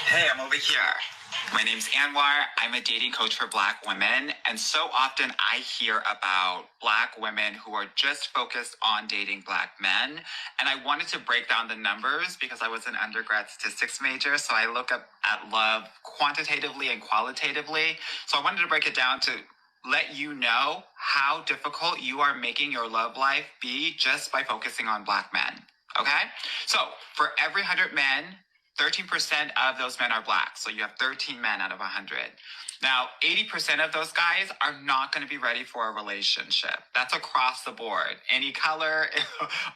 Hey, I'm over here. My name's Anwar. I'm a dating coach for Black women. And so often I hear about Black women who are just focused on dating Black men. And I wanted to break down the numbers because I was an undergrad statistics major. So I look up at love quantitatively and qualitatively. So I wanted to break it down to let you know how difficult you are making your love life be just by focusing on Black men. Okay? So for every 100 men, 13% of those men are Black. So you have 13 men out of 100. Now, 80% of those guys are not going to be ready for a relationship. That's across the board. Any color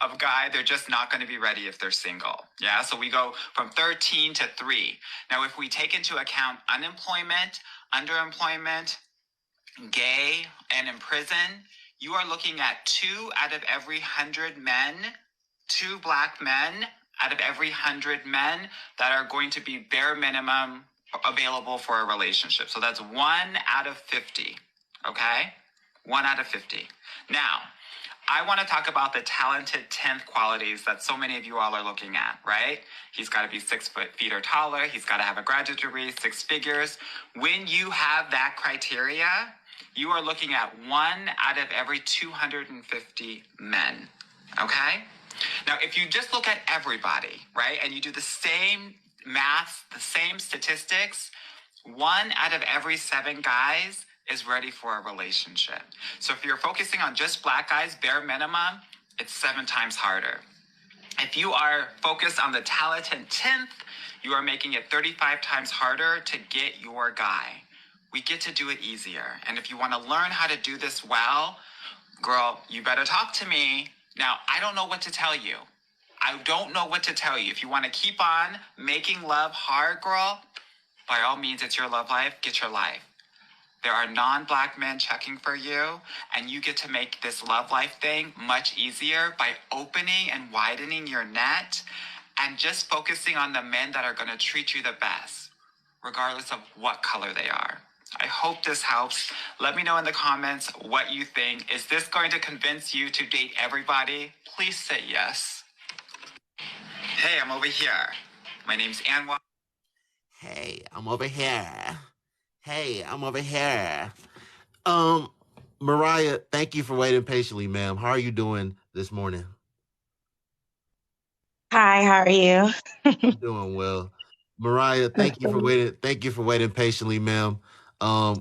of guy, they're just not going to be ready if they're single. Yeah, so we go from 13 to 3. Now, if we take into account unemployment, underemployment, gay, and in prison, you are looking at 2 out of every 100 men, 2 Black men out of every 100 men that are going to be bare minimum available for a relationship. So that's 1 out of 50, okay? 1 out of 50. Now, I want to talk about the talented 10th qualities that so many of you all are looking at, right? He's got to be 6 feet or taller. He's got to have a graduate degree, 6 figures. When you have that criteria, you are looking at 1 out of every 250 men, okay? Now, if you just look at everybody, right, and you do the same math, the same statistics, 1 out of every 7 guys is ready for a relationship. So if you're focusing on just Black guys, bare minimum, it's 7 times harder. If you are focused on the talented 10th, you are making it 35 times harder to get your guy. We get to do it easier. And if you want to learn how to do this well, girl, you better talk to me. Now, I don't know what to tell you. I don't know what to tell you. If you want to keep on making love hard, girl, by all means, it's your love life. Get your life. There are non-Black men checking for you, and you get to make this love life thing much easier by opening and widening your net and just focusing on the men that are going to treat you the best, regardless of what color they are. I hope this helps. Let me know in the comments what you think. Is this going to convince you to date everybody? Please say yes. Hey, I'm over here. My name's Anwar. Hey, I'm over here. Hey, I'm over here. Mariah, thank you for waiting patiently, ma'am. How are you doing this morning? Hi, how are you? I'm doing well. Mariah, That's thank you for good. waiting. Thank you for waiting patiently, ma'am.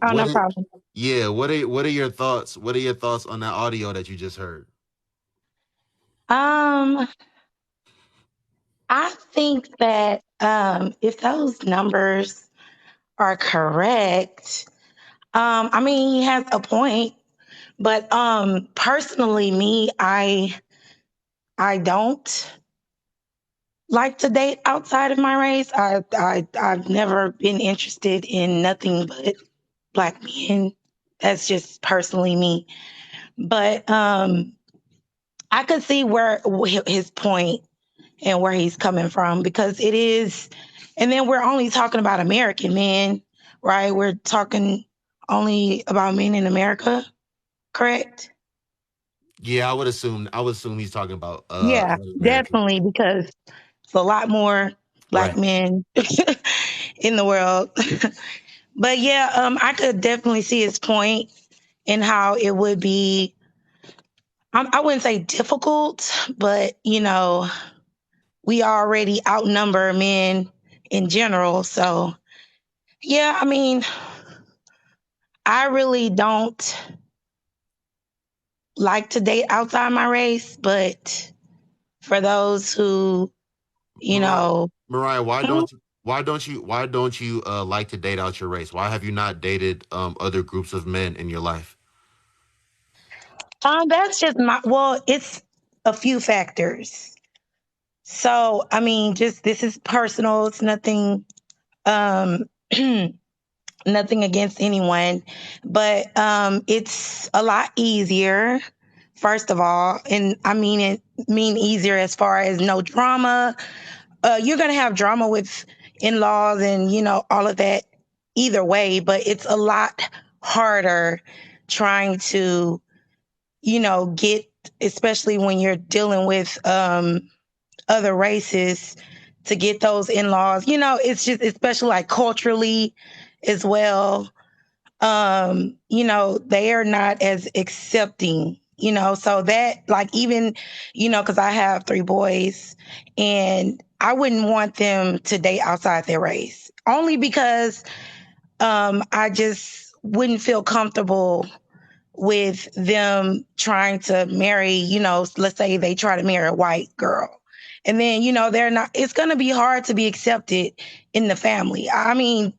Oh, no problem. Yeah, what are your thoughts? What are your thoughts on that audio that you just heard? Um, I think that if those numbers are correct, I mean he has a point, but personally me, I don't like to date outside of my race. I've never been interested in nothing but Black men. That's just personally me. But I could see where his point and where he's coming from because it is, and then we're only talking about American men, right? We're talking only about men in America, correct? Yeah, I would assume he's talking about Yeah, American. definitely, because it's a lot more Black Right. men in the world. But yeah, I could definitely see his point in how it would be. I wouldn't say difficult, but we already outnumber men in general. So yeah, I mean, I really don't like to date outside my race, but for those who, you Mariah, know, Mariah, why hmm, don't you why don't you like to date out your race? Why have you not dated other groups of men in your life? that's just well, it's a few factors. So, I mean, just this is personal. It's nothing, um, nothing against anyone, but it's a lot easier. First of all, and I mean easier as far as no drama. You're gonna have drama with in-laws and all of that either way, but it's a lot harder trying to get, especially when you're dealing with other races, to get those in-laws. You know, it's just especially like culturally as well. You know, they are not as accepting, you know, so that like even, you know, because I have three boys and I wouldn't want them to date outside their race only because I just wouldn't feel comfortable with them trying to marry, you know, let's say they try to marry a white girl. And then, you know, they're not, it's going to be hard to be accepted in the family. I mean,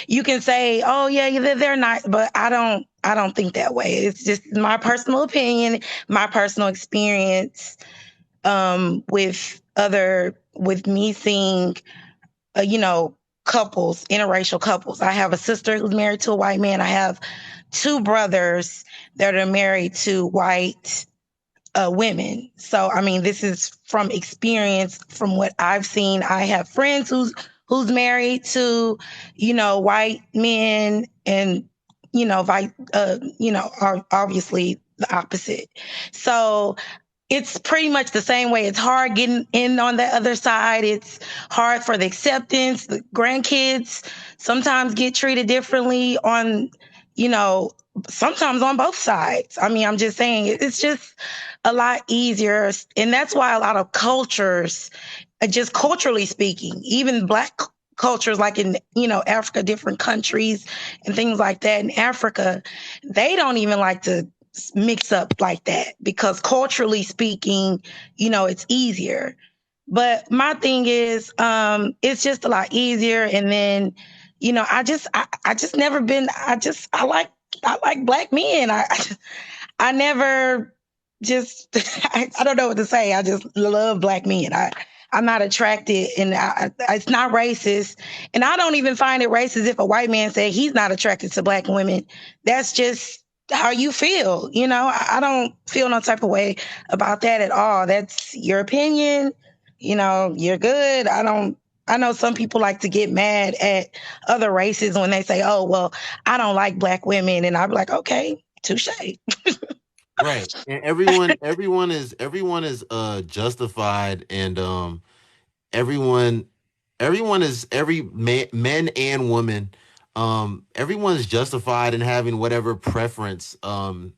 you can say, oh, yeah, they're not, but I don't think that way. It's just my personal opinion, my personal experience with me seeing you know, couples, interracial couples. I have a sister who's married to a white man. I have two brothers that are married to white women. So, I mean, this is from experience, from what I've seen. I have friends who's married to, you know, white men, and you know, are obviously the opposite. So it's pretty much the same way. It's hard getting in on the other side. It's hard for the acceptance. The grandkids sometimes get treated differently on, you know, sometimes on both sides. I mean, I'm just saying it's just a lot easier. And that's why a lot of cultures, just culturally speaking, even black cultures like in, you know, Africa, different countries and things like that in Africa, they don't even like to mix up like that because culturally speaking, you know, it's easier. But my thing is, it's just a lot easier. And then, you know, I just never been. I like black men. I never just. I don't know what to say. I just love black men. I'm not attracted, and it's not racist. And I don't even find it racist if a white man say he's not attracted to black women. That's just how you feel. You know, I don't feel no type of way about that at all. That's your opinion. You know, you're good. I don't. I know some people like to get mad at other races when they say, "Oh, well, I don't like black women," and I'm like, "Okay, touche." Right. And everyone is justified, and everyone everyone is every man, men and women, everyone's justified in having whatever preference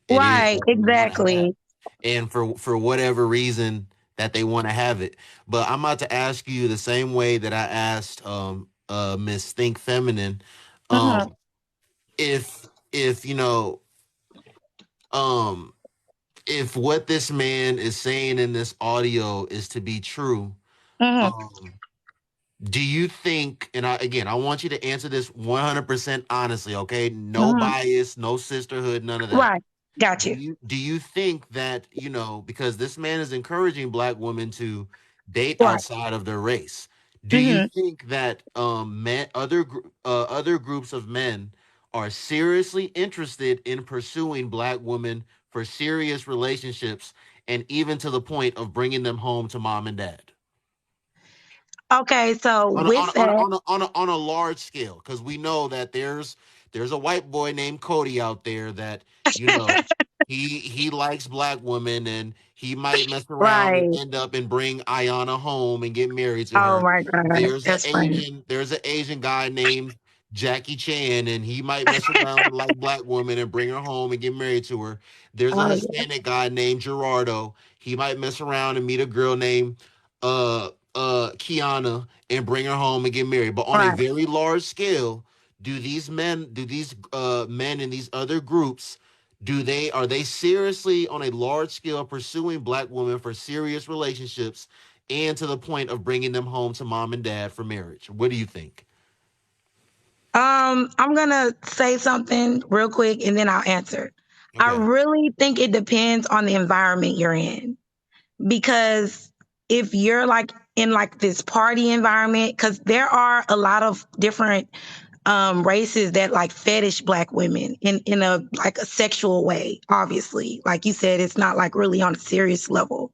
it is Right, that they want to have, exactly. and for whatever reason that they want to have it. But I'm about to ask you the same way that I asked Miss Think Feminine, Hmm. um if you know, um if what this man is saying in this audio is to be true, Hmm. um do you think, and I want you to answer this 100% honestly, okay? No Hmm. bias, no sisterhood, none of that. Right, got you. Do you think that, you know, because this man is encouraging black women to date Right. outside of their race, do you Hmm. think that other groups of men are seriously interested in pursuing black women for serious relationships, and even to the point of bringing them home to mom and dad? Okay, so with that, On a large scale, because we know that there's a white boy named Cody out there that, you know, he likes black women, and he might mess around and right. end up and bring Ayana home and get married to Oh her. my God, that's funny. There's an Asian guy named Jackie Chan, and he might mess around and like black women and bring her home and get married to her. There's a Oh yeah. Hispanic guy named Gerardo. He might mess around and meet a girl named Kiana and bring her home and get married. But on a Right. very large scale, do these men in these other groups, are they seriously on a large scale pursuing black women for serious relationships, and to the point of bringing them home to mom and dad for marriage? What do you think? I'm gonna say something real quick and then I'll answer. I Okay. really think it depends on the environment you're in because if you're like in like this party environment, because there are a lot of different races that like fetish black women in a like a sexual way. Obviously, like you said, it's not like really on a serious level.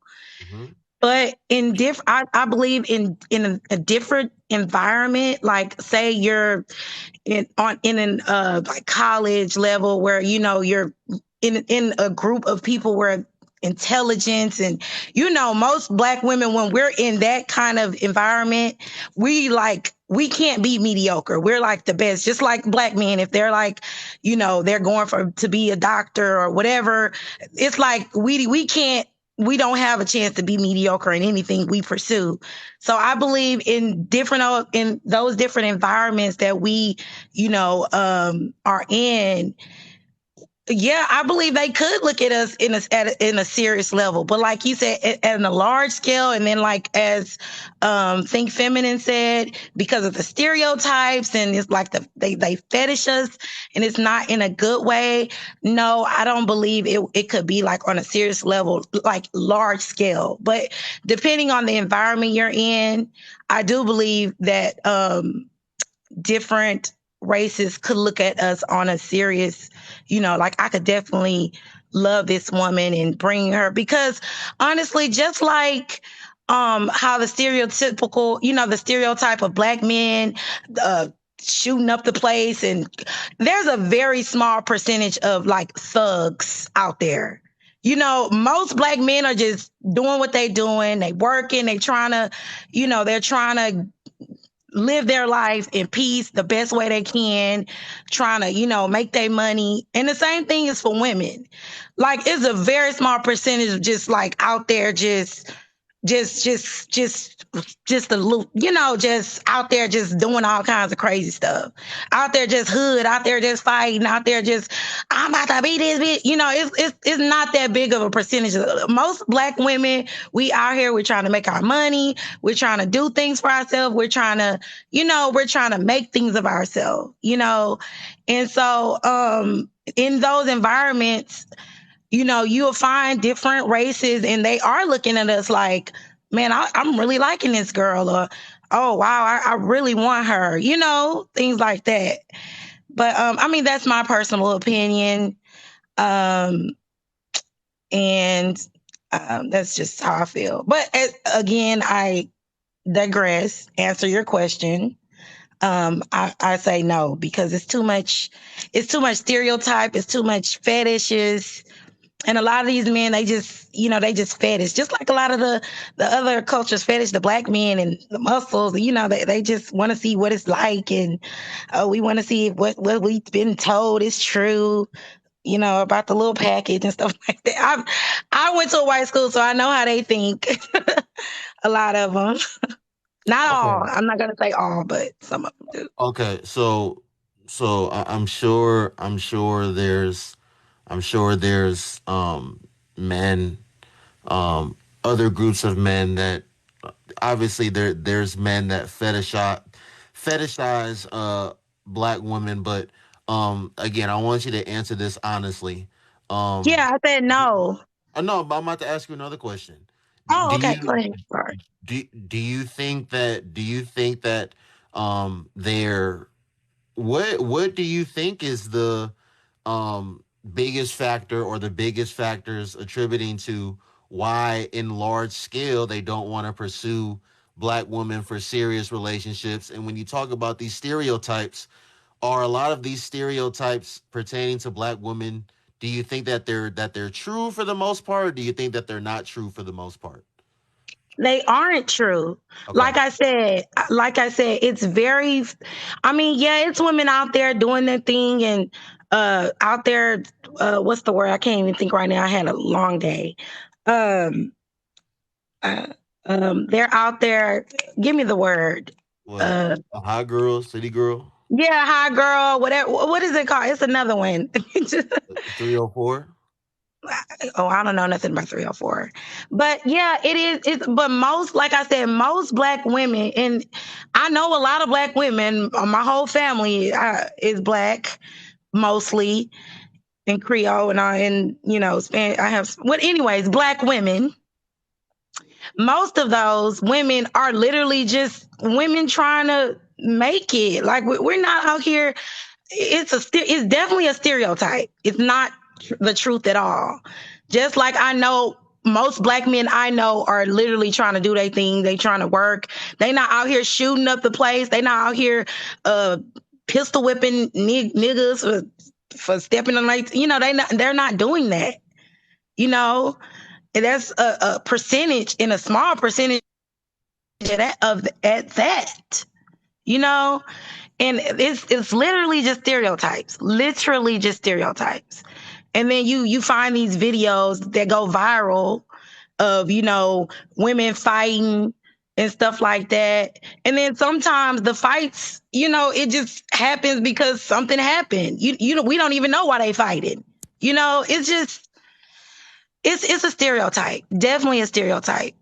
Hmm. But I believe in a different environment. Like, say you're in an like college level where you know you're in a group of people where intelligence. And, most Black women, when we're in that kind of environment, we can't be mediocre. We're like the best, just like Black men. If they're like, they're going to be a doctor or whatever, it's like we don't have a chance to be mediocre in anything we pursue. So I believe in those different environments that we, are in. Yeah, I believe they could look at us in a serious level, but like you said, at a large scale, and then like as Think Feminine said, because of the stereotypes, and it's like they fetish us, and it's not in a good way. No, I don't believe it could be like on a serious level, like large scale. But depending on the environment you're in, I do believe that different races could look at us on a serious, like I could definitely love this woman and bring her, because honestly, just like how the the stereotype of Black men shooting up the place, and there's a very small percentage of like thugs out there. Most Black men are just doing what they doing. They working, they're trying to live their life in peace the best way they can, trying to, make their money. And the same thing is for women. Like, it's a very small percentage of just like out there, just a loop, just out there just doing all kinds of crazy stuff. Out there just hood, out there just fighting, out there just, I'm about to beat this bitch. It's not that big of a percentage. Most Black women, we out here, we're trying to make our money, we're trying to do things for ourselves, we're trying to, we're trying to make things of ourselves, And so in those environments, you'll find different races, and they are looking at us like, man, I'm really liking this girl, or, oh, wow, I really want her, things like that. But, I mean, that's my personal opinion. And that's just how I feel. But again, I digress. Answer your question. I say no, because it's too much stereotype, it's too much fetishes. And a lot of these men, they just fetish, just like a lot of the other cultures fetish the Black men and the muscles. They just want to see what it's like, and we want to see what we've been told is true, about the little package and stuff like that. I went to a white school, so I know how they think. A lot of them, not all. Okay. I'm not gonna say all, but some of them do. Okay. I'm sure there's men, other groups of men that obviously there's men that fetishize Black women, but again, I want you to answer this honestly. Um Yeah, I said no. no, but I'm about to ask you another question. Oh, Do okay. you Go ahead. Sorry. do you think that they're what do you think is the biggest factor, or the biggest factors attributing to why in large scale they don't want to pursue Black women for serious relationships? And when you talk about these stereotypes, are a lot of these stereotypes pertaining to Black women, do you think that they're true for the most part, or do you think that they're not true for the most part? They aren't true. Okay. Like I said, it's very, I mean, yeah, it's women out there doing their thing, and out there, what's the word? I can't even think right now. I had a long day. Um uh, they're out there. Give me the word. What? Uh A hot girl, city girl, yeah, hi girl, whatever. What is it called? It's another one. 304? Oh, I don't know nothing about 304. But yeah, it is. But most, like I said, most Black women, and I know a lot of Black women, my whole family is Black mostly, in Creole, and Spanish. I have, what, anyways, Black women. Most of those women are literally just women trying to make it. Like, we're not out here. It's definitely a stereotype. It's not the truth at all. Just like I know most Black men I know are literally trying to do their thing. They trying to work. They not out here shooting up the place. They not out here pistol whipping niggas for stepping on lights. They're not doing that. You know, And that's a percentage, in a small percentage at that, you know? And it's literally just stereotypes. And then you find these videos that go viral of, women fighting and stuff like that. And then sometimes the fights, it just happens because something happened. We don't even know why they fighting. It's just it's a stereotype. Definitely a stereotype.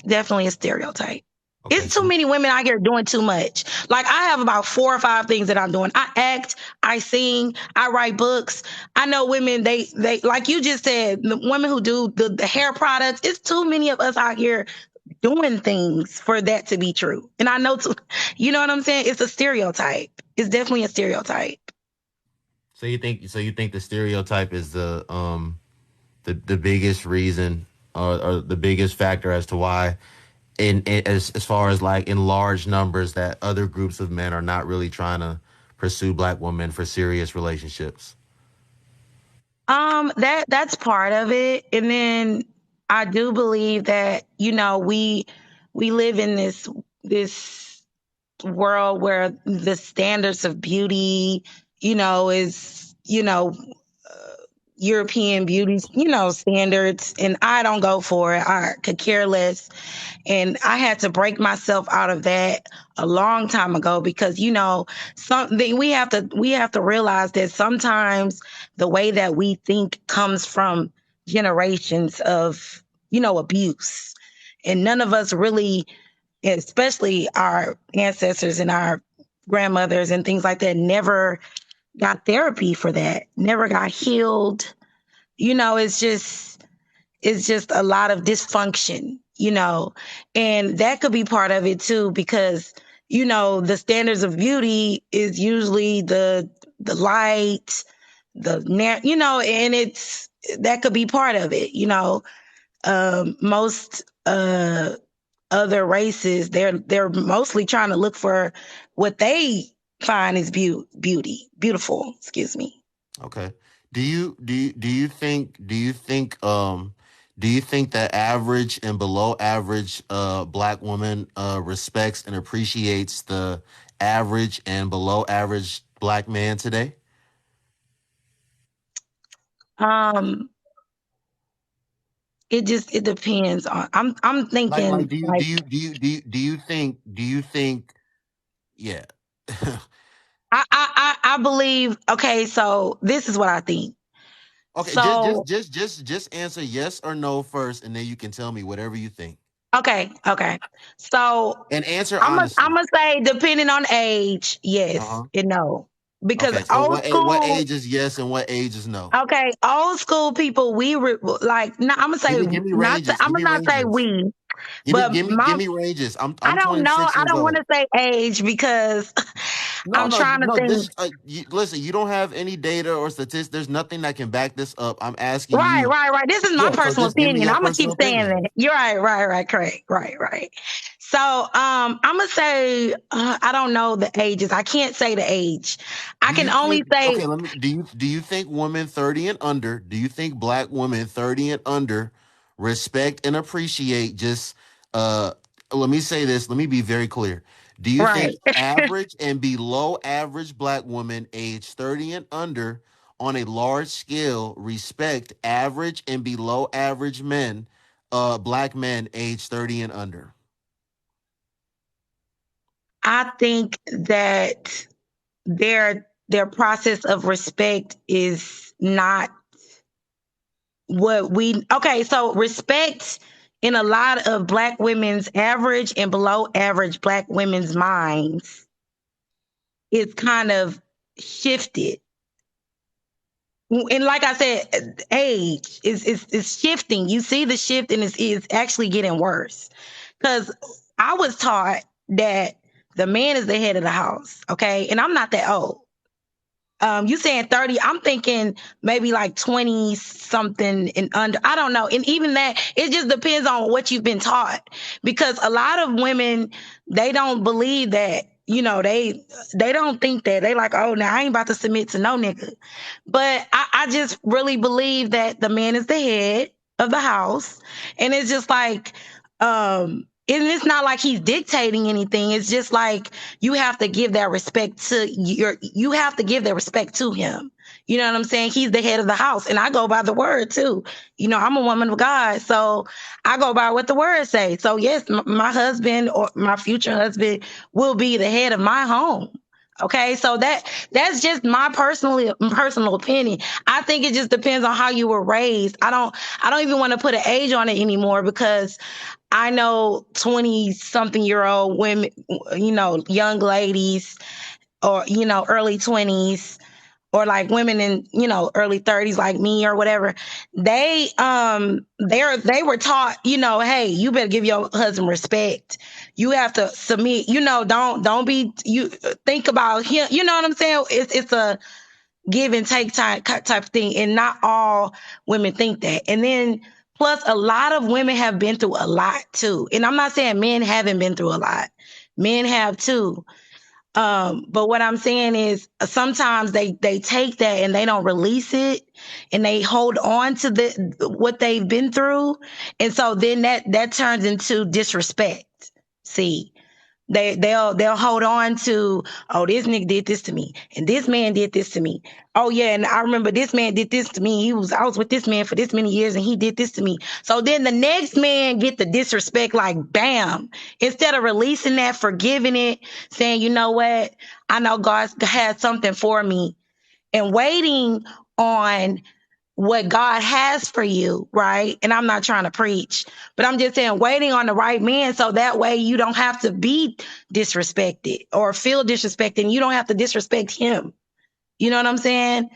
Definitely a stereotype. Okay, It's too so many women out here doing too much. Like, I have about 4 or 5 things that I'm doing. I act, I sing, I write books. I know women, they like you just said, the women who do the hair products. It's too many of us out here doing things for that to be true. And I know, you know what I'm saying? It's a stereotype. It's definitely a stereotype. you think the stereotype is the biggest reason, or the biggest factor as to why, as far as like in large numbers, that other groups of men are not really trying to pursue black women for serious relationships. That's part of it. And then I do believe that, we live in this world where the standards of beauty, is, European beauty, standards, and I don't go for it. I could care less. And I had to break myself out of that a long time ago, because something we have to realize that sometimes the way that we think comes from generations of abuse, and none of us really, especially our ancestors and our grandmothers and things like that, never got therapy for that, never got healed. It's just a lot of dysfunction, and that could be part of it too, because the standards of beauty is usually the light, and it's that could be part of it. Most other races, they're mostly trying to look for what they find is beautiful. Excuse me. Okay. Do you think that average and below average black woman respects and appreciates the average and below average black man today? Um, it depends on. I'm Like thinking do you do like you do you do you, do you think yeah. I believe. Okay, so this is what I think. Okay, So just answer yes or no first, and then you can tell me whatever you think. okay. So And answer I'm gonna I'm honestly. gonna say, depending on age, yes Uh-huh. and no, because Okay, so what age is yes and what age is no? old school people, like, no, I'm gonna say, Give me not ranges. I'm Give gonna me not say ranges. we, Give me but give me give me ranges. I I'm don't know. 26 I years don't want old. to say age because No, I'm no, trying to no. think. Listen. You don't have any data or statistics. There's nothing that can back this up. I'm asking Right, you. right, right. This is my Yeah. So personal just give me opinion. your I'm gonna keep personal saying opinion. that. You're right, right, right, correct, right, right. So, I'm gonna say, I don't know the ages. I can't say the age. I Do can you only think? say, Okay. Let me. Do you think women 30 and under? Do you think black women 30 and under respect and appreciate just? Let me say this. Let me be very clear. Do you think right. average and below average black women age 30 and under on a large scale respect average and below average men, black men age 30 and under? I think that their process of respect is not what we. Okay, so respect in a lot of black women's, average and below average black women's minds, is kind of shifted. And like I said, age is shifting. You see the shift, and it's actually getting worse. Because I was taught that the man is the head of the house, okay? And I'm not that old. You saying 30, I'm thinking maybe like 20 something and under. I don't know. And even that, it just depends on what you've been taught. Because a lot of women, they don't believe that. They don't think that. They like, oh, now I ain't about to submit to no nigga. But I just really believe that the man is the head of the house. And it's just like, and it's not like he's dictating anything. It's just like you have to give that respect to you have to give that respect to him. You know what I'm saying? He's the head of the house. And I go by the word too. You know, I'm a woman of God. So I go by what the word say. So yes, my husband or my future husband will be the head of my home. Okay, so that's just my personal opinion. I think it just depends on how you were raised. I don't even want to put an age on it anymore because I know 20 something year old women, young ladies or early 20s or like women in early 30s like me or whatever. They were taught, hey, you better give your husband respect. You have to submit, don't be, you think about him, you know what I'm saying? It's a give and take type of thing, and not all women think that. And then plus a lot of women have been through a lot too, and I'm not saying men haven't been through a lot. Men have too. But what I'm saying is sometimes they take that and they don't release it, and they hold on to what they've been through, and so then that turns into disrespect. See, they'll hold on to, oh, this nigga did this to me and this man did this to me. Oh yeah, and I remember this man did this to me. I was with this man for this many years and he did this to me. So then the next man get the disrespect like bam. Instead of releasing that, forgiving it, saying, you know what? I know God has something for me, and waiting on what God has for you, right? And I'm not trying to preach, but I'm just saying waiting on the right man so that way you don't have to be disrespected or feel disrespected, and you don't have to disrespect him. You know what I'm saying?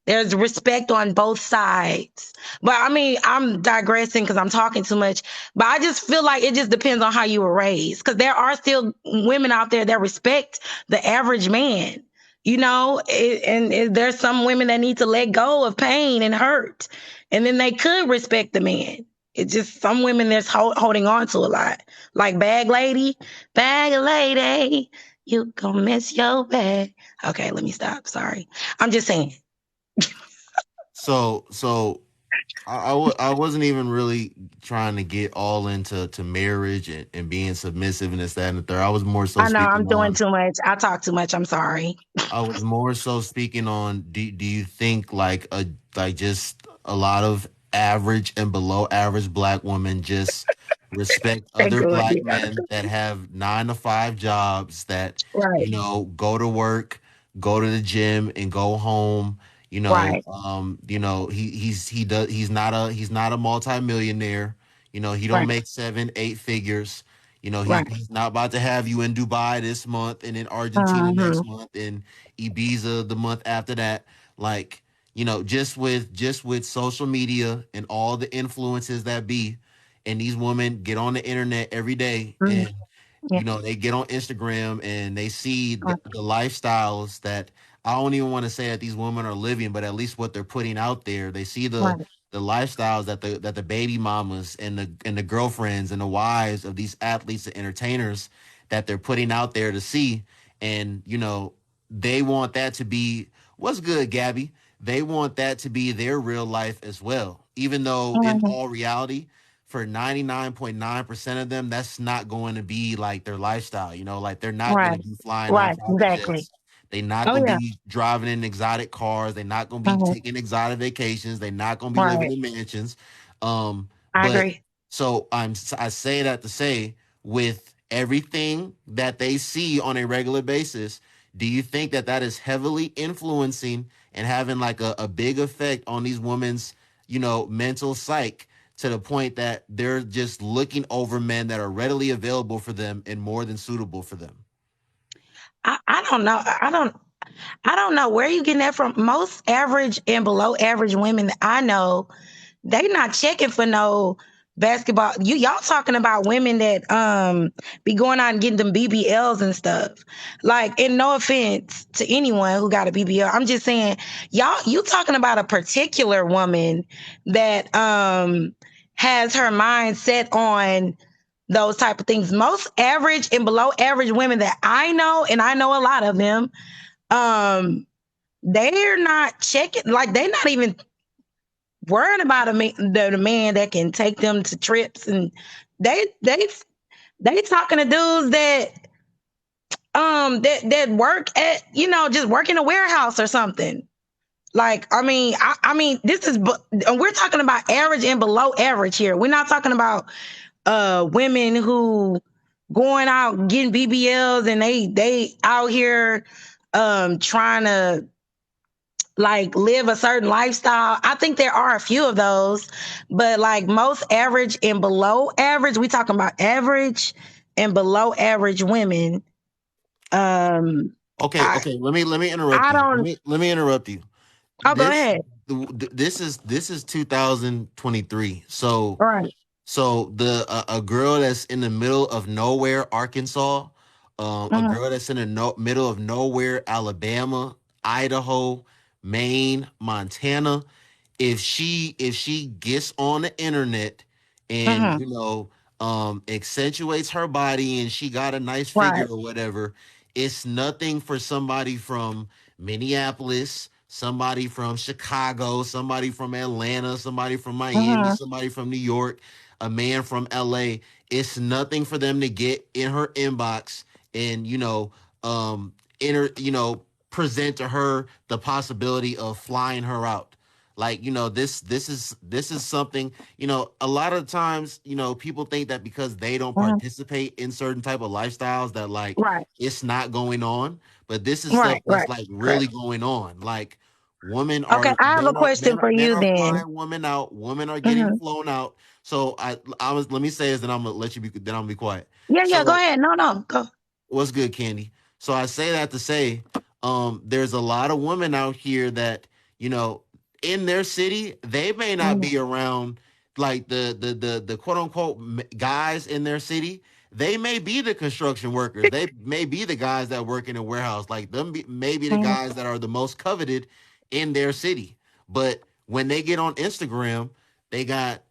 There's respect on both sides. But I mean, I'm digressing because I'm talking too much. But I just feel like it just depends on how you were raised. Because there are still women out there that respect the average man. There's some women that need to let go of pain and hurt. And then they could respect the man. It's just some women that's holding on to a lot. Like bag lady, you gonna miss your bag. Okay, let me stop. Sorry. I'm just saying. So I wasn't even really trying to get all into marriage and being submissive and this, that, and the third. I was more so I know I'm speaking doing on. too much. I talk too much. I'm sorry. I was more so speaking on. Do you think like just a lot of average and below average black women just respect They other good, black yeah. men that have 9 to 5 jobs that Right, go to work, go to the gym, and go home. right, He's not a multimillionaire. He don't right, make 7 8 figures. right. He's not about to have you in Dubai this month and in Argentina Mm-hmm. next month and Ibiza the month after that. Like, just with social media and all the influences that be, and these women get on the internet every day, Mm-hmm. and Yeah, they get on Instagram and they see the lifestyles that I don't even want to say that these women are living, but at least what they're putting out there. They see right. the lifestyles that the baby mamas and the girlfriends and the wives of these athletes and entertainers that they're putting out there to see. And they want that to be what's good, Gabby. They want that to be their real life as well. Even though in Mm-hmm. all reality, for 99.9% of them, that's not going to be like their lifestyle. Like they're not going Right, to be flying on right. private Exactly. jets. They're not Oh going to yeah. be driving in exotic cars. They're not going to be Mm-hmm. taking exotic vacations. They're not going to be living Right. in mansions. I But agree. so I say that to say, with everything that they see on a regular basis, do you think that is heavily influencing and having like a big effect on these women's, mental psyche, to the point that they're just looking over men that are readily available for them and more than suitable for them? I don't know. I don't know where you getting that from. Most average and below average women that I know, they not checking for no basketball. Y'all talking about women that be going out and getting them BBLs and stuff. Like, and no offense to anyone who got a BBL. I'm just saying, you talking about a particular woman that has her mind set on those type of things. Most average and below average women that I know, and I know a lot of them, um, they're not checking, like they're not even worried about the man that can take them to trips, and they they they talking to dudes that work at, just work in a warehouse or something. Like, I mean, and we're talking about average and below average here. We're not talking about women who going out getting BBLs and they out here trying to like live a certain lifestyle. I think there are a few of those, but like most average and below average, we talking about average and below average women. Um, Okay, I okay. Let me interrupt I you. don't. Let me interrupt you. Oh, go This ahead. this is 2023. So All right. the a girl that's in the middle of nowhere, Arkansas, a Mm-hmm, girl that's in the middle of nowhere, Alabama, Idaho, Maine, Montana, if she gets on the internet and mm-hmm. accentuates her body and she got a nice figure Right. or whatever, it's nothing for somebody from Minneapolis, somebody from Chicago, somebody from Atlanta, somebody from Miami, Mm-hmm, somebody from New York, a man from LA. It's nothing for them to get in her inbox and enter present to her the possibility of flying her out. Like, this is something, a lot of times, people think that because they don't mm-hmm. participate in certain type of lifestyles that, like, Right. it's not going on. But this is stuff Right. that's, Right. like, Correct. really going on. Like, Okay. I have a question for men you are then. flying women out, women are getting Mm-hmm. flown out. So I was let me say this, then I'm gonna let you be then I'm gonna be quiet. Yeah. Yeah. Go So ahead. No. No. Go. what's good, Candy? So I say that to say, there's a lot of women out here that, you know, in their city, they may not Mm-hmm. be around like the quote unquote guys in their city. They may be the construction workers. They may be the guys that work in a warehouse. Like maybe the guys that are the most coveted in their city. But when they get on Instagram, they got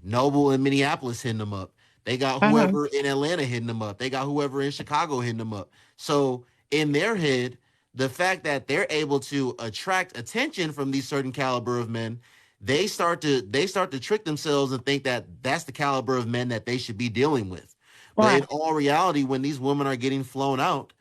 Noble in Minneapolis hitting them up. They got Mm-hmm. whoever in Atlanta hitting them up. They got whoever in Chicago hitting them up. So in their head, the fact that they're able to attract attention from these certain caliber of men, they start to trick themselves and think that that's the caliber of men that they should be dealing with. But in Right. all reality, when these women are getting flown out,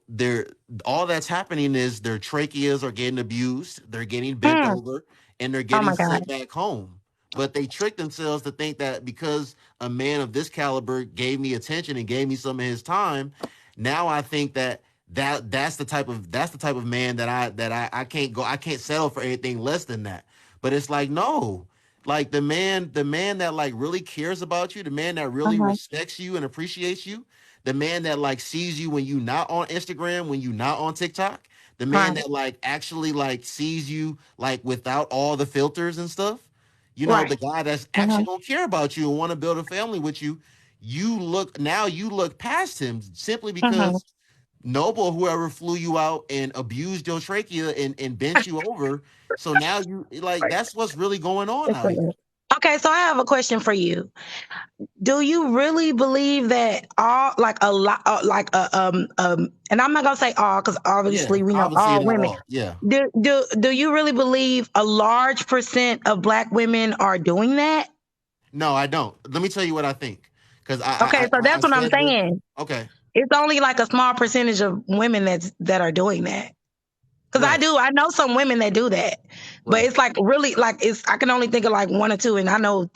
they're all that's happening is their tracheas are getting abused, they're getting bent Mm. over, and they're Oh getting my God. sent back home. But they trick themselves to think that because a man of this caliber gave me attention and gave me some of his time, now I think that's the type of man that I can't settle for anything less than that. But it's like, no. Like the man that like really cares about you, the man that really Mm-hmm. respects you and appreciates you, the man that like sees you when you not on Instagram, when you not on TikTok, the man Right. that like actually like sees you like without all the filters and stuff, Right. the guy that's Mm-hmm. actually gonna care about you and want to build a family with you, you look past him simply Mm-hmm. because Noble, whoever flew you out and abused your trachea and bent you over. So now you like Right. that's what's really going on out here. Definitely. Okay, so I have a question for you. Do you really believe that all, like a lot, and I'm not gonna say all because Yeah, obviously we know obviously all not women. all. Yeah. Do you really believe a large percent of Black women are doing that? No, I don't. Let me tell you what I think. Because Okay, so I that's what I'm said this. saying. Okay. It's only like a small percentage of women that are doing that. Because Right. I know some women that do that, but Right. it's like really like I can only think of like one or two, and I know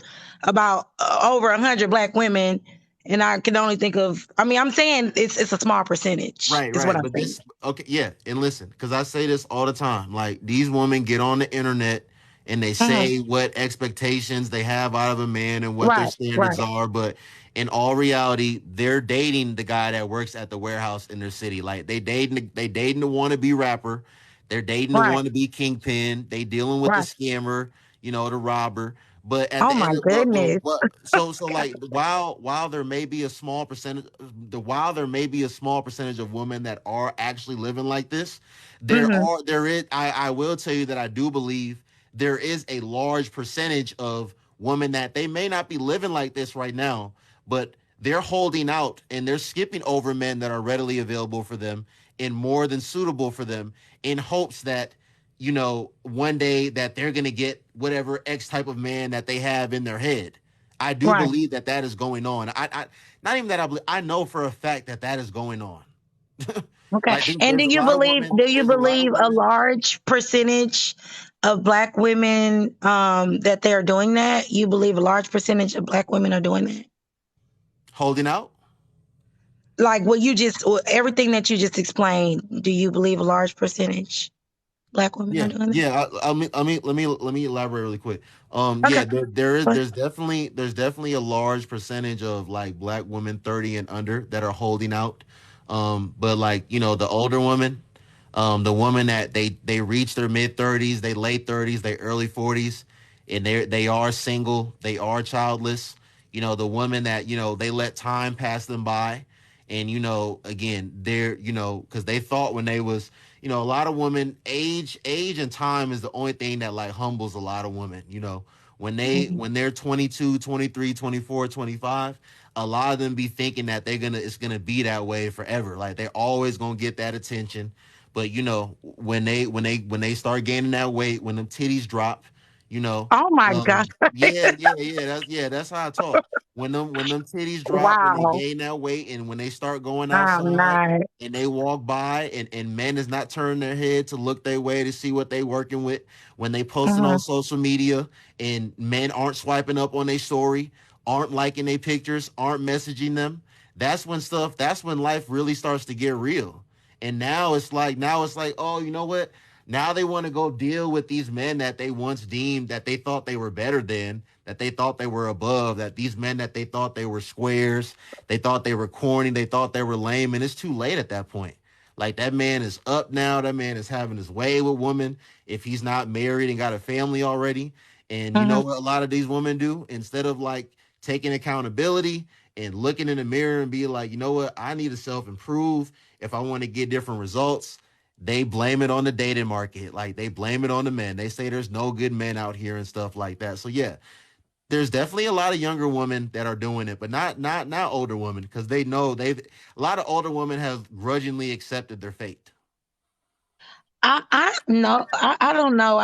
about over 100 Black women, and I can only think of. I mean, I'm saying it's a small percentage, Right, is what right. I'm But saying. this, okay, yeah. And listen, because I say this all the time. Like, these women get on the internet and they Hmm. say what expectations they have out of a man and what their Right, standards right, are. But in all reality, they're dating the guy that works at the warehouse in their city. Like, they dating the wannabe rapper. They're dating the right, wannabe kingpin. They dealing with the right. scammer, the robber. But at Oh the my end of goodness. so like while there may be a small percentage while there may be a small percentage of women that are actually living like this, Hmm. there is I will tell you that I do believe there is a large percentage of women that they may not be living like this right now, but they're holding out and they're skipping over men that are readily available for them and more than suitable for them in hopes that one day that they're going to get whatever X type of man that they have in their head. I do Right. believe that that is going on. Not even that I believe, I know for a fact that that is going on. Okay. Like And there's a lot of women, do you there's a lot of believe a women large percentage of black women that they're doing that? You believe a large percentage of black women are doing that? holding out. Like everything that you just explained, do you believe a large percentage black women are Yeah, doing that? yeah. I mean, let me elaborate really quick. Okay. Yeah, there's definitely a large percentage of like black women 30 and under that are holding out. But like the older women, the woman that they reach their mid 30s, they late 30s, they early 40s, and they are single, they are childless. The women that they let time pass them by, and again they're because they thought when they was a lot of women, age and time is the only thing that like humbles a lot of women. Mhm. When they're 22, 23, 24, 25, a lot of them be thinking that it's gonna be that way forever. Like they're always gonna get that attention. But when they start gaining that weight, when them titties drop, you know, Oh my God. yeah, that's how I talk. When them titties drop, when they Wow. gain that weight, and when they start going I'm outside not. and they walk by, and men is not turning their head to look their way to see what they working with, when they posting on Mhm. social media and men aren't swiping up on their story, aren't liking their pictures, aren't messaging them, that's when life really starts to get real. And now it's like, oh, you know what? Now they want to go deal with these men that they once deemed that they thought they were better than, that they thought they were above, that these men that they thought they were squares, they thought they were corny, they thought they were lame, and it's too late at that point. Like that man is up now. That man is having his way with women if he's not married and got a family already. And you know Mhm. what a lot of these women do? Instead of like taking accountability and looking in the mirror and be like, you know what, I need to self improve if I want to get different results, they blame it on the dating market. Like they blame it on the men. They say there's no good men out here and stuff like that. So yeah, there's definitely a lot of younger women that are doing it, but not older women because they know they've a lot of older women have grudgingly accepted their fate. I know. I don't know.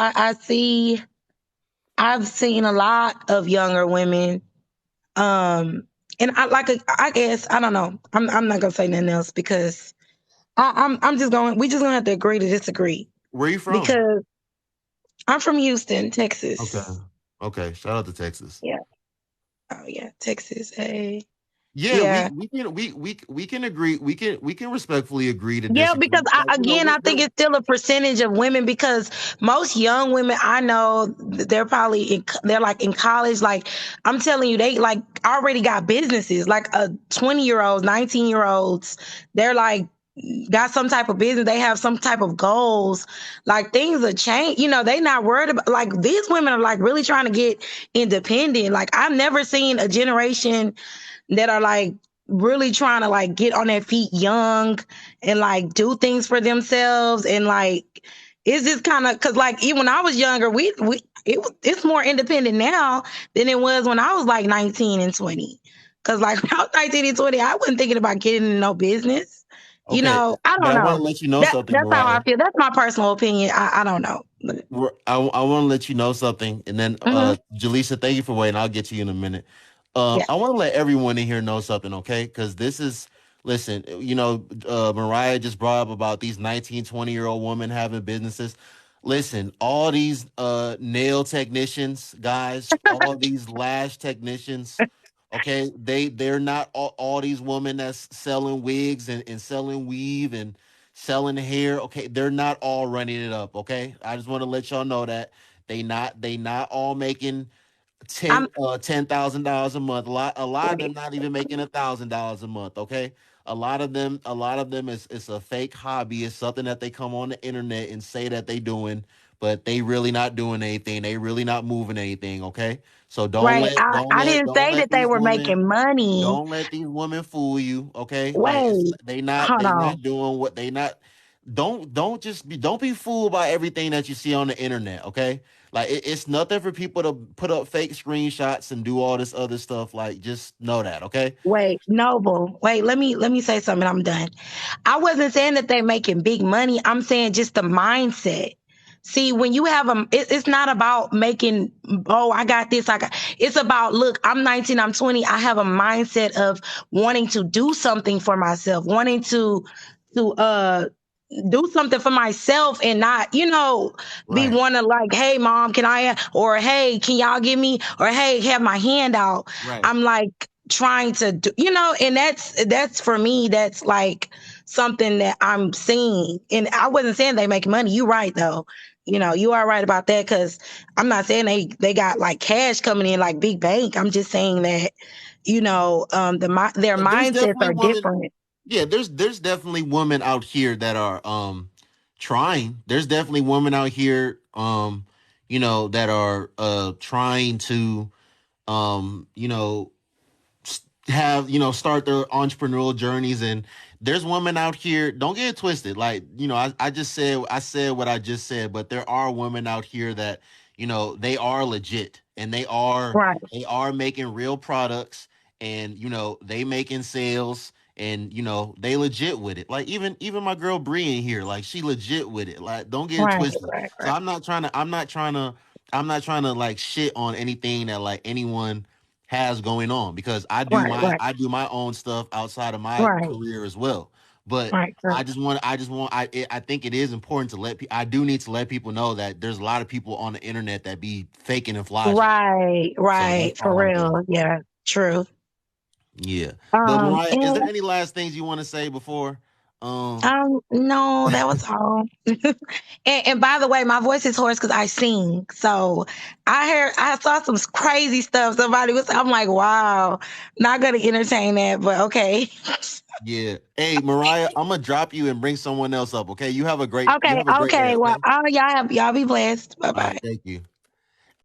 I've seen a lot of younger women. And I guess I don't know. I'm not gonna say nothing else because I'm just going. We just gonna have to agree to disagree Where are you from? because I'm from Houston, Okay. Texas. Okay. Shout out to Texas. Yeah. Oh yeah, Texas. Hey. Yeah, we Yeah. we can we can agree we can respectfully agree to Yeah, because disagree. Like again, I think it's still a percentage of women because most young women I know they're like in college. Like I'm telling you, they like already got businesses. Like a 20-year-olds, 19-year-olds, they're like got some type of business. They have some type of goals. Like things are change. They not worried about like these women are like really trying to get independent. Like I've never seen a generation that are like really trying to like get on their feet young and like do things for themselves and like it's just kind of because like even when I was younger it's more independent now than it was when I was like 19 and 20 because like when I was 19 and 20 I wasn't thinking about getting in no business. okay, I but don't I want know. to let you know something, That's how I Mariah. feel. That's my personal opinion. I don't know. I want to let you know something, and then Mhm. Jaleesa, thank you for waiting. I'll get to you in a minute. Yeah. I want to let everyone in here know something, okay? Because this is, listen, Mariah just brought up about these 19, 20-year-old women having businesses. Listen, all these nail technicians, guys, all these lash technicians, okay, they're not all these women that's selling wigs and selling weave and selling hair. Okay, they're not all running it up. Okay, I just want to let y'all know that they not all making I'm $10,000 a month. A lot of them not even making $1,000 a month. Okay, a lot of them is it's a fake hobby. It's something that they come on the internet and say that they doing, but they really not doing anything. They really not moving anything. Okay, so don't right. let don't I let didn't don't say let that they these were women making money. don't let these women fool you, okay? Like it's Wait, they not hold they on. not doing what they not. Don't be fooled by everything that you see on the internet, okay? Like it's nothing for people to put up fake screenshots and do all this other stuff. Like just know that, okay? Wait, Noble. Wait, let me say something. I'm done. I wasn't saying that they're making big money. I'm saying just the mindset. See, when you have it's not about making, oh, I got this. It's about, look, I'm 19, I'm 20. I have a mindset of wanting to do something for myself, wanting to do something for myself and not, be Right. one to like, hey, mom, can I, or hey, can y'all give me, or hey, have my hand out. Right. I'm like trying to do, and that's for me, that's like something that I'm seeing. And I wasn't saying they make money. You right though. You are right about that, because I'm not saying they got like cash coming in like big bank. I'm just saying that, their Yeah, there's mindsets definitely are women. different. Yeah, there's definitely women out here that are trying. There's definitely women out here that are trying to have start their entrepreneurial journeys. And there's women out here, don't get it twisted, like I said what I just said, but there are women out here that they are legit, and Right, they are making real products, and they making sales, and they legit with it. Like even my girl Bree in here, like she legit with it. Like, don't get it right, twisted. right, So right, I'm not trying to like shit on anything that like anyone has going on, because I do right, my right, I do my own stuff outside of my right, career as well. But right, right, I think it is important to I do need to let people know that there's a lot of people on the internet that be faking and flogging. right, So that's right, for all I'm doing. real. Yeah, true. Yeah. But Mariah, is there And any last things you want to say before? no, that was all. And by the way, my voice is hoarse because I sing. So I saw some crazy stuff. I'm like, wow, not gonna entertain that, but okay. Yeah. Hey, Mariah, I'm gonna drop you and bring someone else up. Okay. You have a great Okay, day. okay. Well, Okay. y'all be blessed. Bye All bye. right. Thank you.